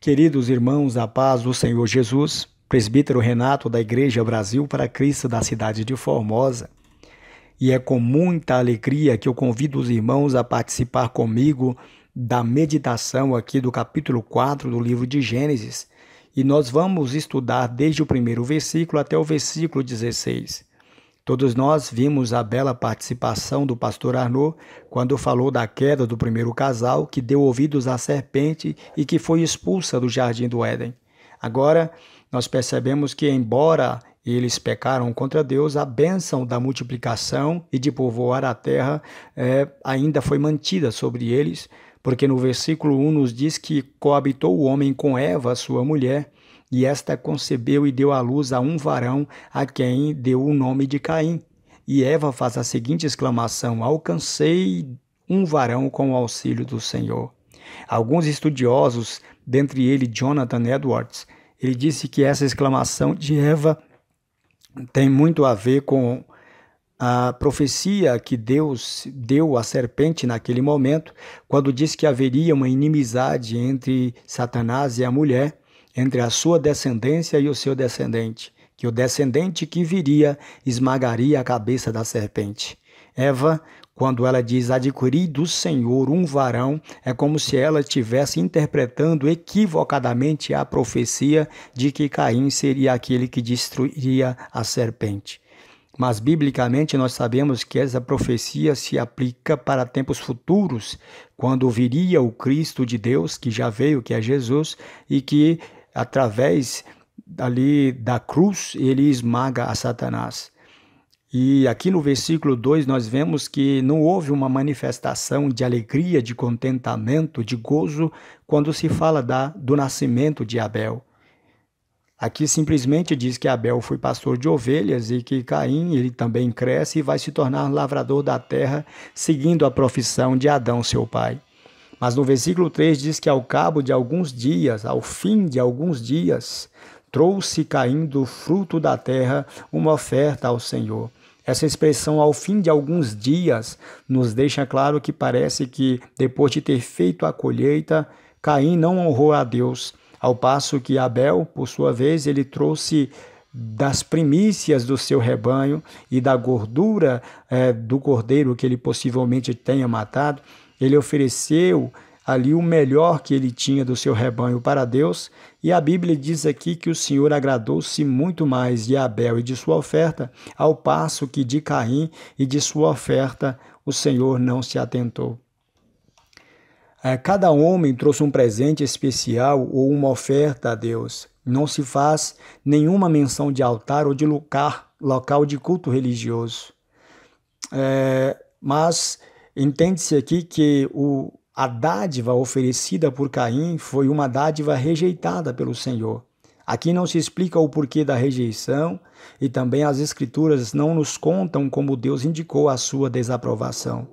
Queridos irmãos, a paz do Senhor Jesus, presbítero Renato da Igreja Brasil para Cristo da cidade de Formosa. E é com muita alegria que eu convido os irmãos a participar comigo da meditação aqui do capítulo 4 do livro de Gênesis. E nós vamos estudar desde o primeiro versículo até o versículo 16. Todos nós vimos a bela participação do pastor Arnaud quando falou da queda do primeiro casal que deu ouvidos à serpente e que foi expulsa do jardim do Éden. Agora, nós percebemos que, embora eles pecaram contra Deus, a bênção da multiplicação e de povoar a terra ainda foi mantida sobre eles, porque no versículo 1 nos diz que coabitou o homem com Eva, sua mulher, e esta concebeu e deu à luz a um varão, a quem deu o nome de Caim. E Eva faz a seguinte exclamação: alcancei um varão com o auxílio do Senhor. Alguns estudiosos, dentre eles Jonathan Edwards, ele disse que essa exclamação de Eva tem muito a ver com a profecia que Deus deu à serpente naquele momento, quando disse que haveria uma inimizade entre Satanás e a mulher, entre a sua descendência e o seu descendente, que o descendente que viria esmagaria a cabeça da serpente. Eva, quando ela diz adquirir do Senhor um varão, é como se ela estivesse interpretando equivocadamente a profecia de que Caim seria aquele que destruiria a serpente. Mas, biblicamente, nós sabemos que essa profecia se aplica para tempos futuros, quando viria o Cristo de Deus, que já veio, que é Jesus, e que, através ali da cruz, ele esmaga a Satanás. E aqui no versículo 2 nós vemos que não houve uma manifestação de alegria, de contentamento, de gozo, quando se fala do nascimento de Abel. Aqui simplesmente diz que Abel foi pastor de ovelhas e que Caim ele também cresce e vai se tornar lavrador da terra, seguindo a profissão de Adão, seu pai. Mas no versículo 3 diz que ao cabo de alguns dias, ao fim de alguns dias, trouxe Caim do fruto da terra uma oferta ao Senhor. Essa expressão ao fim de alguns dias nos deixa claro que parece que depois de ter feito a colheita, Caim não honrou a Deus, ao passo que Abel, por sua vez, ele trouxe das primícias do seu rebanho e da gordura do cordeiro que ele possivelmente tenha matado, ele ofereceu ali o melhor que ele tinha do seu rebanho para Deus, e a Bíblia diz aqui que o Senhor agradou-se muito mais de Abel e de sua oferta, ao passo que de Caim e de sua oferta o Senhor não se atentou. Cada homem trouxe um presente especial ou uma oferta a Deus. Não se faz nenhuma menção de altar ou de local de culto religioso. Mas entende-se aqui que a dádiva oferecida por Caim foi uma dádiva rejeitada pelo Senhor. Aqui não se explica o porquê da rejeição e também as Escrituras não nos contam como Deus indicou a sua desaprovação.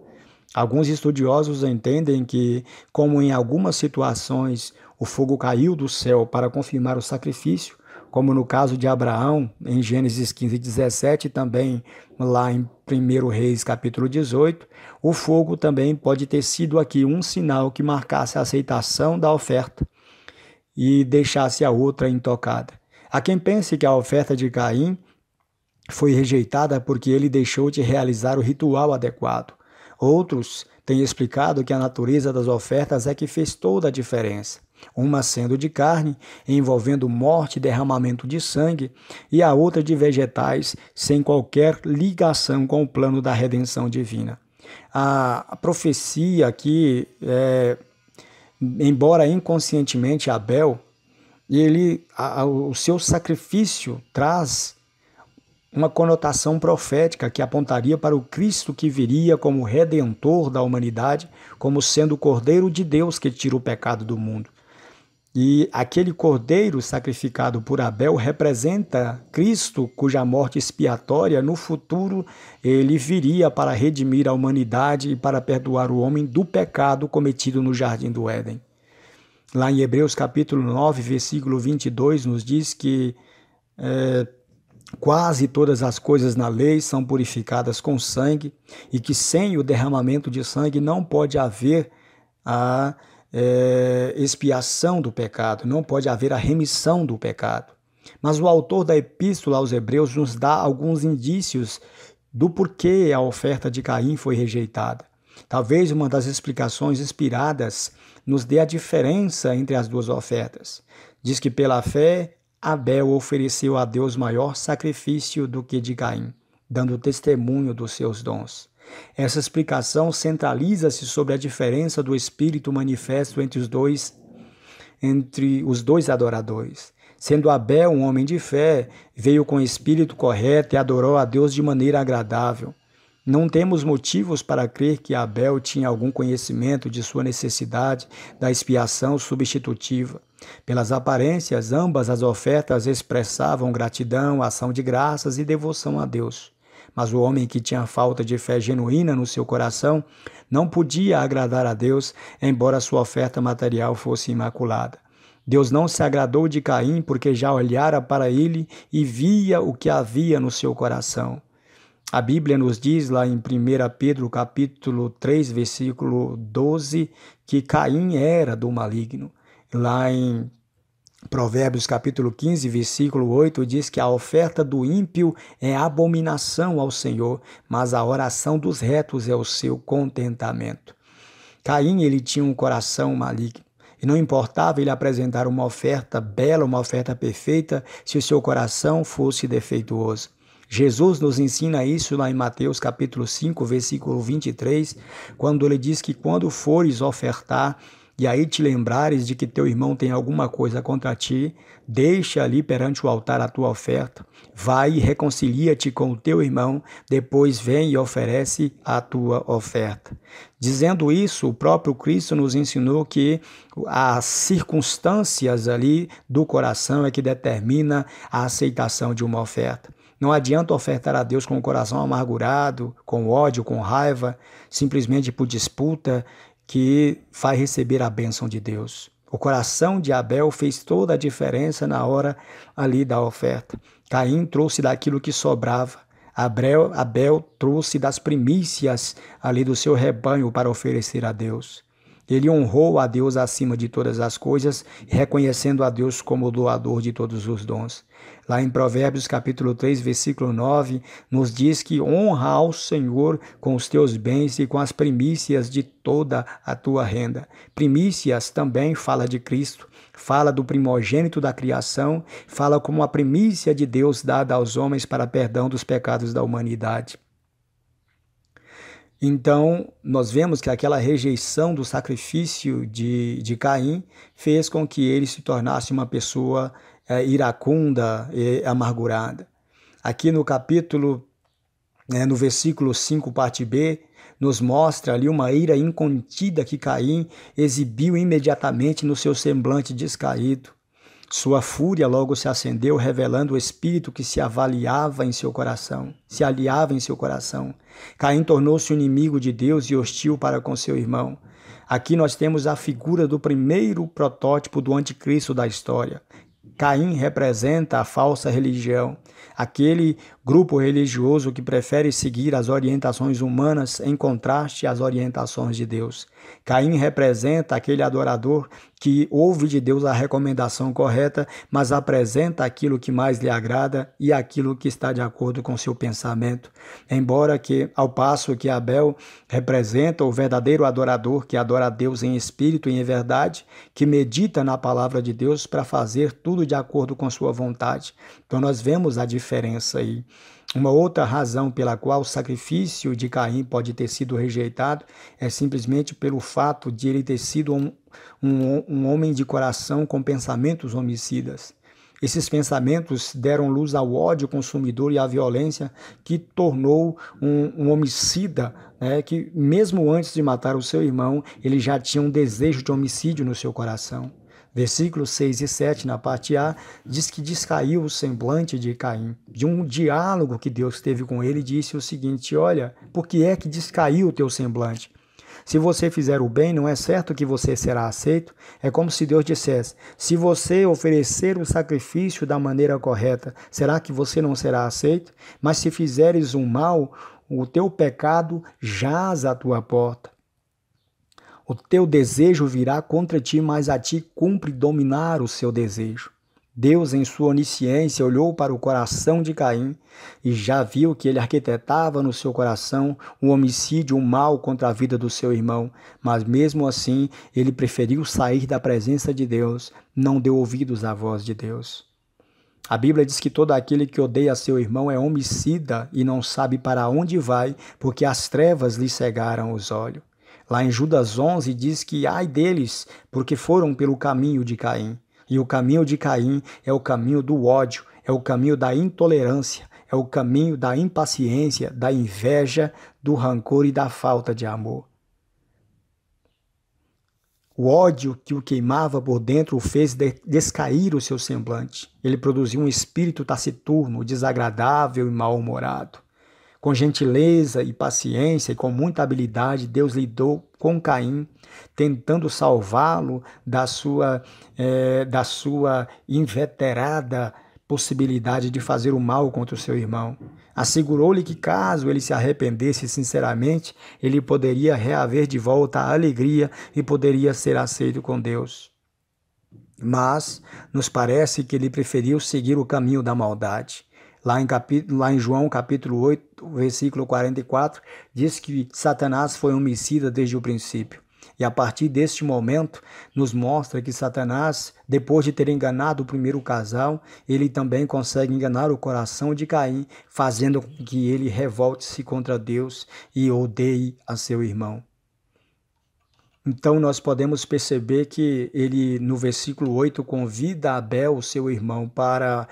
Alguns estudiosos entendem que, como em algumas situações o fogo caiu do céu para confirmar o sacrifício, como no caso de Abraão, em Gênesis 15:17, e também lá em 1 Reis capítulo 18, o fogo também pode ter sido aqui um sinal que marcasse a aceitação da oferta e deixasse a outra intocada. Há quem pense que a oferta de Caim foi rejeitada porque ele deixou de realizar o ritual adequado. Outros têm explicado que a natureza das ofertas é que fez toda a diferença, uma sendo de carne, envolvendo morte e derramamento de sangue, e a outra de vegetais, sem qualquer ligação com o plano da redenção divina. A profecia aqui, embora inconscientemente Abel, o seu sacrifício traz uma conotação profética que apontaria para o Cristo que viria como redentor da humanidade, como sendo o Cordeiro de Deus que tira o pecado do mundo. E aquele cordeiro sacrificado por Abel representa Cristo, cuja morte expiatória no futuro ele viria para redimir a humanidade e para perdoar o homem do pecado cometido no jardim do Éden. Lá em Hebreus capítulo 9, versículo 22, nos diz que quase todas as coisas na lei são purificadas com sangue e que sem o derramamento de sangue não pode haver expiação do pecado, não pode haver a remissão do pecado. Mas o autor da Epístola aos Hebreus nos dá alguns indícios do porquê a oferta de Caim foi rejeitada. Talvez uma das explicações inspiradas nos dê a diferença entre as duas ofertas. Diz que pela fé, Abel ofereceu a Deus maior sacrifício do que de Caim, dando testemunho dos seus dons. Essa explicação centraliza-se sobre a diferença do espírito manifesto entre os dois adoradores. Sendo Abel um homem de fé, veio com o espírito correto e adorou a Deus de maneira agradável. Não temos motivos para crer que Abel tinha algum conhecimento de sua necessidade da expiação substitutiva. Pelas aparências, ambas as ofertas expressavam gratidão, ação de graças e devoção a Deus. Mas o homem que tinha falta de fé genuína no seu coração não podia agradar a Deus, embora sua oferta material fosse imaculada. Deus não se agradou de Caim porque já olhara para ele e via o que havia no seu coração. A Bíblia nos diz lá em 1 Pedro capítulo 3, versículo 12, que Caim era do maligno. Lá em Provérbios capítulo 15, versículo 8, diz que a oferta do ímpio é abominação ao Senhor, mas a oração dos retos é o seu contentamento. Caim, ele tinha um coração maligno. E não importava ele apresentar uma oferta bela, uma oferta perfeita, se o seu coração fosse defeituoso. Jesus nos ensina isso lá em Mateus capítulo 5, versículo 23, quando ele diz que quando fores ofertar, e aí te lembrares de que teu irmão tem alguma coisa contra ti, deixa ali perante o altar a tua oferta, vai e reconcilia-te com o teu irmão, depois vem e oferece a tua oferta. Dizendo isso, o próprio Cristo nos ensinou que as circunstâncias ali do coração é que determina a aceitação de uma oferta. Não adianta ofertar a Deus com o coração amargurado, com ódio, com raiva, simplesmente por disputa, que vai receber a bênção de Deus. O coração de Abel fez toda a diferença na hora ali da oferta. Caim trouxe daquilo que sobrava. Abel trouxe das primícias ali do seu rebanho para oferecer a Deus. Ele honrou a Deus acima de todas as coisas, reconhecendo a Deus como o doador de todos os dons. Lá em Provérbios capítulo 3, versículo 9, nos diz que honra ao Senhor com os teus bens e com as primícias de toda a tua renda. Primícias também fala de Cristo, fala do primogênito da criação, fala como a primícia de Deus dada aos homens para perdão dos pecados da humanidade. Então, nós vemos que aquela rejeição do sacrifício de Caim fez com que ele se tornasse uma pessoa iracunda e amargurada. Aqui no capítulo, no versículo 5, parte B, nos mostra ali uma ira incontida que Caim exibiu imediatamente no seu semblante descaído. Sua fúria logo se acendeu, revelando o espírito que se aliava em seu coração. Caim tornou-se inimigo de Deus e hostil para com seu irmão. Aqui nós temos a figura do primeiro protótipo do anticristo da história. Caim representa a falsa religião, aquele grupo religioso que prefere seguir as orientações humanas em contraste às orientações de Deus. Caim representa aquele adorador que ouve de Deus a recomendação correta, mas apresenta aquilo que mais lhe agrada e aquilo que está de acordo com seu pensamento. Embora que, ao passo que Abel representa o verdadeiro adorador que adora a Deus em espírito e em verdade, que medita na palavra de Deus para fazer tudo de acordo com sua vontade. Então nós vemos a diferença aí. Uma outra razão pela qual o sacrifício de Caim pode ter sido rejeitado é simplesmente pelo fato de ele ter sido um homem de coração com pensamentos homicidas. Esses pensamentos deram luz ao ódio consumidor e à violência que tornou um homicida, que mesmo antes de matar o seu irmão, ele já tinha um desejo de homicídio no seu coração. Versículos 6 e 7, na parte A, diz que descaiu o semblante de Caim. De um diálogo que Deus teve com ele, disse o seguinte: olha, por que é que descaiu o teu semblante? Se você fizer o bem, não é certo que você será aceito? É como se Deus dissesse: se você oferecer o sacrifício da maneira correta, será que você não será aceito? Mas se fizeres um mal, o teu pecado jaz à tua porta. O teu desejo virá contra ti, mas a ti cumpre dominar o seu desejo. Deus, em sua onisciência, olhou para o coração de Caim e já viu que ele arquitetava no seu coração um homicídio, um mal contra a vida do seu irmão. Mas mesmo assim, ele preferiu sair da presença de Deus, não deu ouvidos à voz de Deus. A Bíblia diz que todo aquele que odeia seu irmão é homicida e não sabe para onde vai, porque as trevas lhe cegaram os olhos. Lá em Judas 11 diz que ai deles, porque foram pelo caminho de Caim. E o caminho de Caim é o caminho do ódio, é o caminho da intolerância, é o caminho da impaciência, da inveja, do rancor e da falta de amor. O ódio que o queimava por dentro o fez descair o seu semblante. Ele produziu um espírito taciturno, desagradável e mal-humorado. Com gentileza e paciência e com muita habilidade, Deus lidou com Caim, tentando salvá-lo da sua inveterada possibilidade de fazer o mal contra o seu irmão. Assegurou-lhe que caso ele se arrependesse sinceramente, ele poderia reaver de volta a alegria e poderia ser aceito com Deus. Mas nos parece que ele preferiu seguir o caminho da maldade. Lá em João capítulo 8, versículo 44, diz que Satanás foi homicida desde o princípio. E a partir deste momento, nos mostra que Satanás, depois de ter enganado o primeiro casal, ele também consegue enganar o coração de Caim, fazendo com que ele revolte-se contra Deus e odeie a seu irmão. Então nós podemos perceber que ele, no versículo 8, convida Abel, seu irmão, para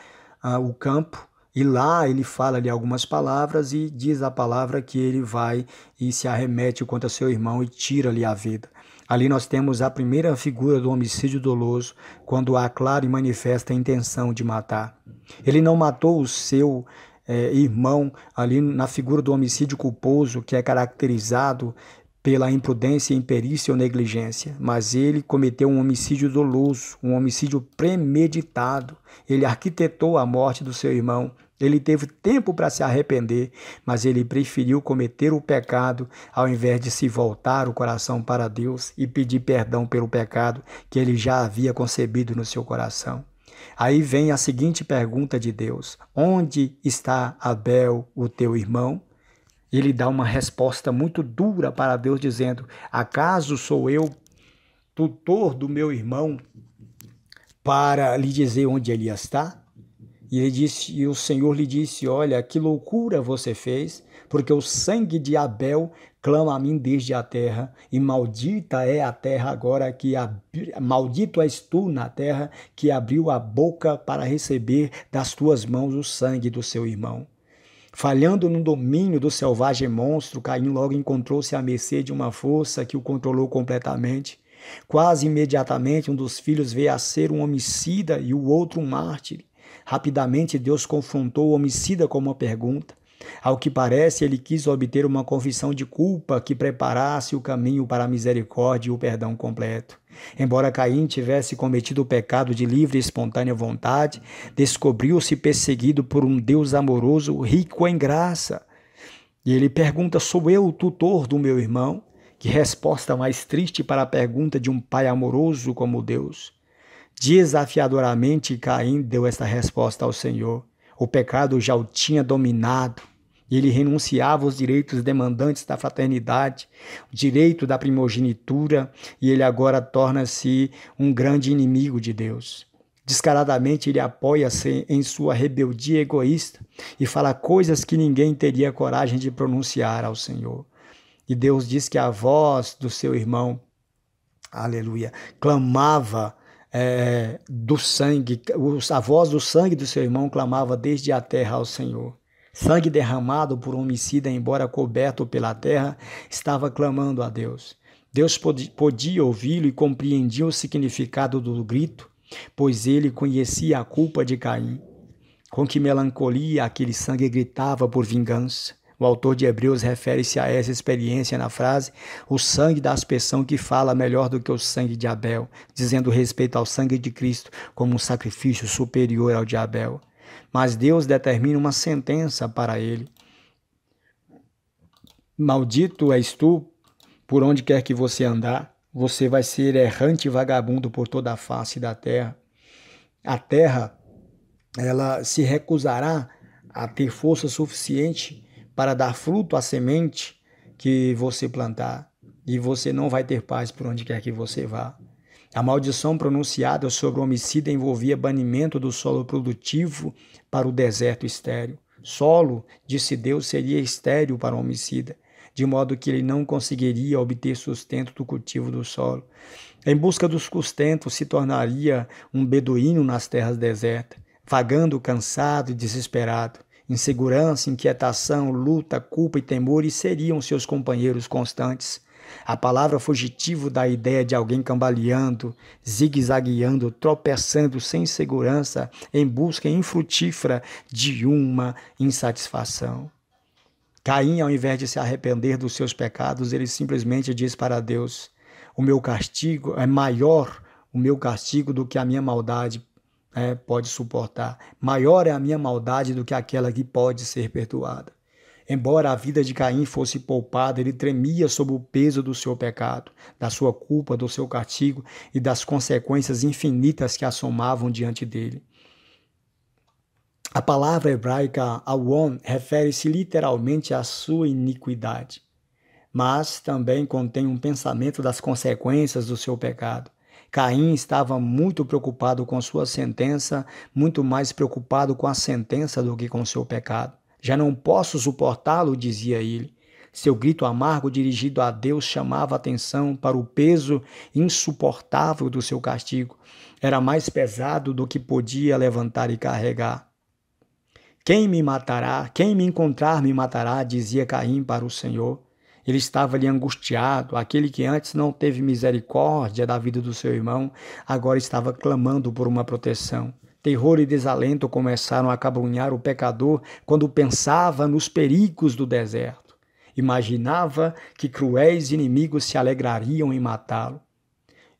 o campo, e lá ele fala ali algumas palavras e diz a palavra que ele vai e se arremete contra seu irmão e tira-lhe a vida. Ali nós temos a primeira figura do homicídio doloso, quando há clara e manifesta a intenção de matar. Ele não matou o seu irmão ali na figura do homicídio culposo, que é caracterizado pela imprudência, imperícia ou negligência, mas ele cometeu um homicídio doloso, um homicídio premeditado. Ele arquitetou a morte do seu irmão. Ele teve tempo para se arrepender, mas ele preferiu cometer o pecado ao invés de se voltar o coração para Deus e pedir perdão pelo pecado que ele já havia concebido no seu coração. Aí vem a seguinte pergunta de Deus: onde está Abel, o teu irmão? Ele dá uma resposta muito dura para Deus, dizendo: acaso sou eu tutor do meu irmão para lhe dizer onde ele está? E o Senhor lhe disse: olha, que loucura você fez, porque o sangue de Abel clama a mim desde a terra, e maldita é a terra agora maldito és tu na terra que abriu a boca para receber das tuas mãos o sangue do seu irmão. Falhando no domínio do selvagem monstro, Caim logo encontrou-se à mercê de uma força que o controlou completamente. Quase imediatamente, um dos filhos veio a ser um homicida e o outro um mártir. Rapidamente, Deus confrontou o homicida com uma pergunta. Ao que parece, ele quis obter uma confissão de culpa que preparasse o caminho para a misericórdia e o perdão completo. Embora Caim tivesse cometido o pecado de livre e espontânea vontade, descobriu-se perseguido por um Deus amoroso, rico em graça. E ele pergunta: sou eu o tutor do meu irmão? Que resposta mais triste para a pergunta de um pai amoroso como Deus. Desafiadoramente, Caim deu esta resposta ao Senhor. O pecado já o tinha dominado. Ele renunciava aos direitos demandantes da fraternidade, o direito da primogenitura, e ele agora torna-se um grande inimigo de Deus. Descaradamente, ele apoia-se em sua rebeldia egoísta e fala coisas que ninguém teria coragem de pronunciar ao Senhor. E Deus diz que a voz do seu irmão, aleluia, clamava do sangue, a voz do sangue do seu irmão clamava desde a terra ao Senhor. Sangue derramado por um homicida, embora coberto pela terra, estava clamando a Deus. Deus podia ouvi-lo e compreendia o significado do grito, pois ele conhecia a culpa de Caim. Com que melancolia aquele sangue gritava por vingança. O autor de Hebreus refere-se a essa experiência na frase: o sangue da aspersão que fala melhor do que o sangue de Abel, dizendo respeito ao sangue de Cristo como um sacrifício superior ao de Abel. Mas Deus determina uma sentença para ele. Maldito és tu por onde quer que você andar. Você vai ser errante e vagabundo por toda a face da terra. A terra, ela se recusará a ter força suficiente para dar fruto à semente que você plantar. E você não vai ter paz por onde quer que você vá. A maldição pronunciada sobre o homicida envolvia banimento do solo produtivo para o deserto estéril. Solo, disse Deus, seria estéril para o homicida, de modo que ele não conseguiria obter sustento do cultivo do solo. Em busca do sustento, se tornaria um beduíno nas terras desertas, vagando cansado e desesperado. Insegurança, inquietação, luta, culpa e temores seriam seus companheiros constantes. A palavra fugitivo dá a ideia de alguém cambaleando, zigue-zagueando, tropeçando sem segurança, em busca infrutífera de uma insatisfação. Caim, ao invés de se arrepender dos seus pecados, ele simplesmente diz para Deus: o meu castigo é maior, o meu castigo do que a minha maldade pode suportar. Maior é a minha maldade do que aquela que pode ser perdoada. Embora a vida de Caim fosse poupada, ele tremia sob o peso do seu pecado, da sua culpa, do seu castigo e das consequências infinitas que assomavam diante dele. A palavra hebraica awon refere-se literalmente à sua iniquidade, mas também contém um pensamento das consequências do seu pecado. Caim estava muito preocupado com sua sentença, muito mais preocupado com a sentença do que com seu pecado. Já não posso suportá-lo, dizia ele. Seu grito amargo dirigido a Deus chamava atenção para o peso insuportável do seu castigo. Era mais pesado do que podia levantar e carregar. Quem me matará? Quem me encontrar me matará, dizia Caim para o Senhor. Ele estava ali angustiado, aquele que antes não teve misericórdia da vida do seu irmão, agora estava clamando por uma proteção. Terror e desalento começaram a acabrunhar o pecador quando pensava nos perigos do deserto. Imaginava que cruéis inimigos se alegrariam em matá-lo.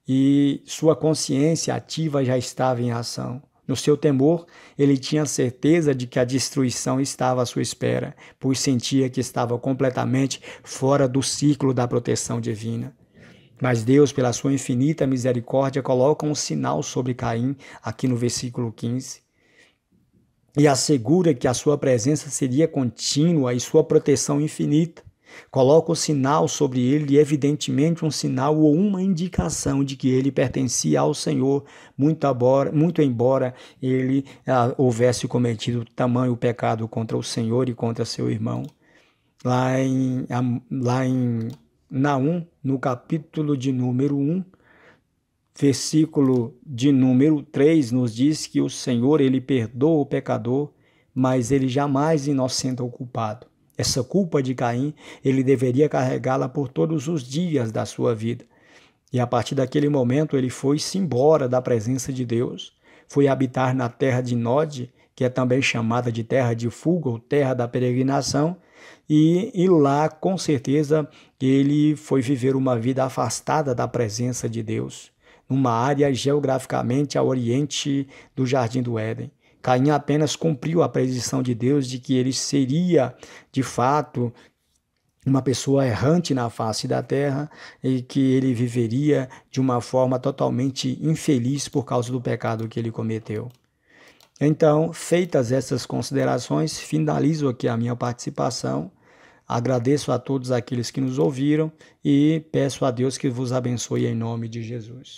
E sua consciência ativa já estava em ação. No seu temor, ele tinha certeza de que a destruição estava à sua espera, pois sentia que estava completamente fora do ciclo da proteção divina. Mas Deus, pela sua infinita misericórdia, coloca um sinal sobre Caim, aqui no versículo 15, e assegura que a sua presença seria contínua e sua proteção infinita. Coloca o sinal sobre ele, evidentemente um sinal ou uma indicação de que ele pertencia ao Senhor, muito embora ele houvesse cometido tamanho pecado contra o Senhor e contra seu irmão. Lá em Naum, no capítulo de número 1, versículo de número 3, nos diz que o Senhor, ele perdoa o pecador, mas ele jamais inocenta o culpado. Essa culpa de Caim, ele deveria carregá-la por todos os dias da sua vida. E a partir daquele momento, ele foi-se embora da presença de Deus, foi habitar na terra de Nod, que é também chamada de terra de fuga ou terra da peregrinação, e lá, com certeza, ele foi viver uma vida afastada da presença de Deus, numa área geograficamente a oriente do Jardim do Éden. Caim apenas cumpriu a predição de Deus de que ele seria, de fato, uma pessoa errante na face da terra e que ele viveria de uma forma totalmente infeliz por causa do pecado que ele cometeu. Então, feitas essas considerações, finalizo aqui a minha participação. Agradeço a todos aqueles que nos ouviram e peço a Deus que vos abençoe em nome de Jesus.